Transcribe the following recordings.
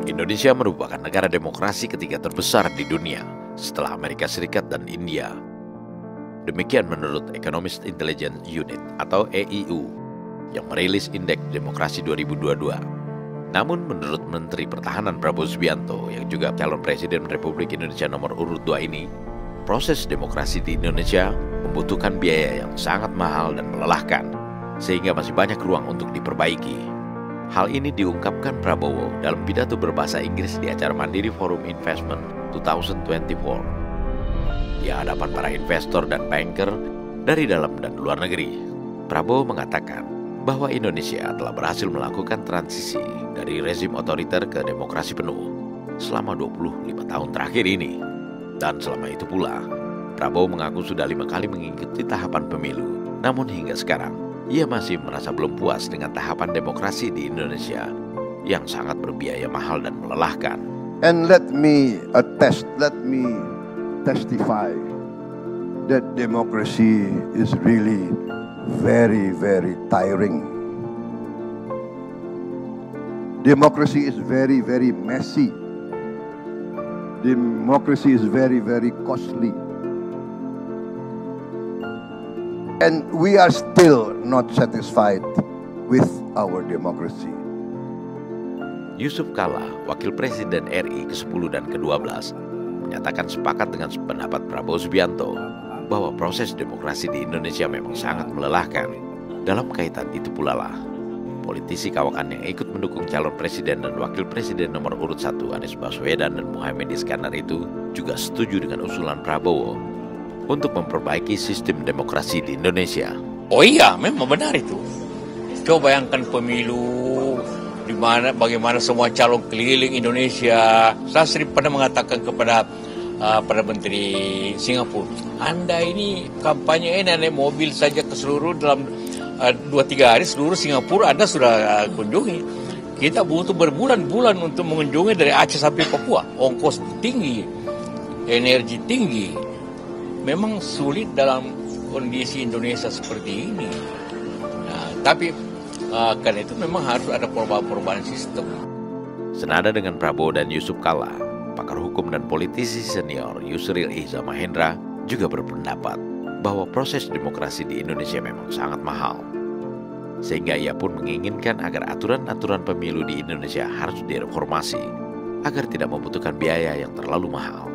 Indonesia merupakan negara demokrasi ketiga terbesar di dunia setelah Amerika Serikat dan India. Demikian menurut Economist Intelligence Unit atau EIU yang merilis Indeks Demokrasi 2022. Namun menurut Menteri Pertahanan Prabowo Subianto yang juga calon Presiden Republik Indonesia nomor urut 2 ini, proses demokrasi di Indonesia membutuhkan biaya yang sangat mahal dan melelahkan, sehingga masih banyak ruang untuk diperbaiki. Hal ini diungkapkan Prabowo dalam pidato berbahasa Inggris di acara Mandiri Forum Investment 2024. Di hadapan para investor dan banker dari dalam dan luar negeri, Prabowo mengatakan bahwa Indonesia telah berhasil melakukan transisi dari rezim otoriter ke demokrasi penuh selama 25 tahun terakhir ini. Dan selama itu pula, Prabowo mengaku sudah 5 kali mengikuti tahapan pemilu. Namun hingga sekarang, ia masih merasa belum puas dengan tahapan demokrasi di Indonesia yang sangat berbiaya mahal dan melelahkan. And let me testify that democracy is really very, very tiring. Democracy is very, very messy. Democracy is very, very costly. And we are still not satisfied with our democracy. Yusuf Kalla, Wakil Presiden RI ke-10 dan ke-12, menyatakan sepakat dengan pendapat Prabowo Subianto bahwa proses demokrasi di Indonesia memang sangat melelahkan. Dalam kaitan itu pula lah, politisi kawakan yang ikut mendukung calon presiden dan wakil presiden nomor urut 1 Anies Baswedan dan Muhaimin Iskandar itu juga setuju dengan usulan Prabowo untuk memperbaiki sistem demokrasi di Indonesia. Oh iya, memang benar itu. Coba bayangkan pemilu di mana bagaimana semua calon keliling Indonesia. Saya sering pernah mengatakan kepada pada Menteri Singapura, Anda ini kampanye naik mobil saja ke seluruh dalam 2-3 hari seluruh Singapura Anda sudah kunjungi. Kita butuh berbulan-bulan untuk mengunjungi dari Aceh sampai Papua. Ongkos tinggi, energi tinggi. Memang sulit dalam kondisi Indonesia seperti ini. Nah, tapi karena itu memang harus ada perubahan sistem. Senada dengan Prabowo dan Yusuf Kalla, pakar hukum dan politisi senior Yusril Ihza Mahendra juga berpendapat bahwa proses demokrasi di Indonesia memang sangat mahal. Sehingga ia pun menginginkan agar aturan-aturan pemilu di Indonesia harus direformasi agar tidak membutuhkan biaya yang terlalu mahal,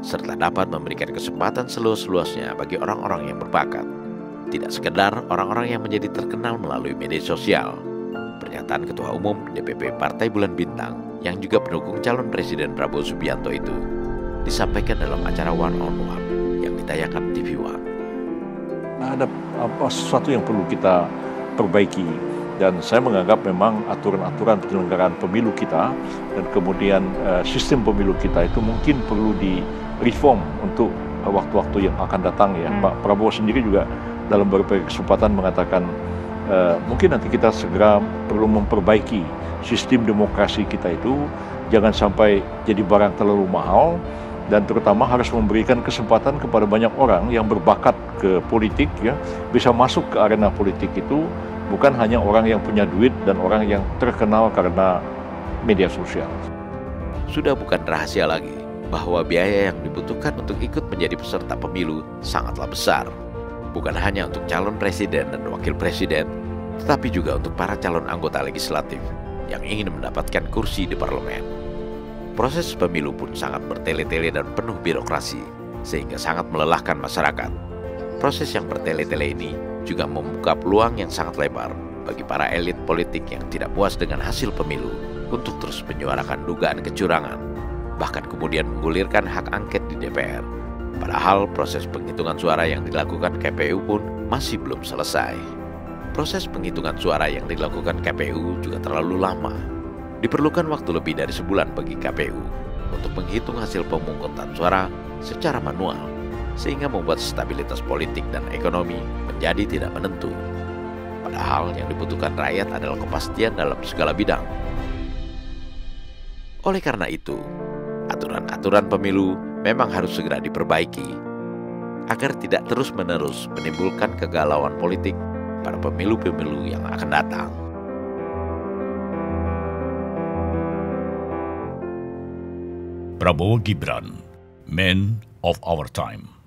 serta dapat memberikan kesempatan seluas-luasnya bagi orang-orang yang berbakat, tidak sekedar orang-orang yang menjadi terkenal melalui media sosial. Pernyataan Ketua Umum DPP Partai Bulan Bintang yang juga pendukung calon Presiden Prabowo Subianto itu disampaikan dalam acara One on One yang ditayangkan TV One. Ada sesuatu yang perlu kita perbaiki, dan saya menganggap memang aturan-aturan penyelenggaraan pemilu kita dan kemudian sistem pemilu kita itu mungkin perlu di-reform untuk waktu-waktu yang akan datang ya. Pak Prabowo sendiri juga dalam beberapa kesempatan mengatakan mungkin nanti kita segera perlu memperbaiki sistem demokrasi kita itu, jangan sampai jadi barang terlalu mahal, dan terutama harus memberikan kesempatan kepada banyak orang yang berbakat ke politik ya, bisa masuk ke arena politik itu, bukan hanya orang yang punya duit dan orang yang terkenal karena media sosial. Sudah bukan rahasia lagi bahwa biaya yang dibutuhkan untuk ikut menjadi peserta pemilu sangatlah besar. Bukan hanya untuk calon presiden dan wakil presiden, tetapi juga untuk para calon anggota legislatif yang ingin mendapatkan kursi di parlemen. Proses pemilu pun sangat bertele-tele dan penuh birokrasi, sehingga sangat melelahkan masyarakat. Proses yang bertele-tele ini juga membuka peluang yang sangat lebar bagi para elit politik yang tidak puas dengan hasil pemilu untuk terus menyuarakan dugaan kecurangan, bahkan kemudian menggulirkan hak angket di DPR. Padahal proses penghitungan suara yang dilakukan KPU pun masih belum selesai. Proses penghitungan suara yang dilakukan KPU juga terlalu lama. Diperlukan waktu lebih dari sebulan bagi KPU untuk menghitung hasil pemungutan suara secara manual, sehingga membuat stabilitas politik dan ekonomi menjadi tidak menentu. Padahal yang dibutuhkan rakyat adalah kepastian dalam segala bidang. Oleh karena itu, aturan-aturan pemilu memang harus segera diperbaiki agar tidak terus-menerus menimbulkan kegalauan politik pada pemilu-pemilu yang akan datang. Prabowo Gibran, Men of Our Time.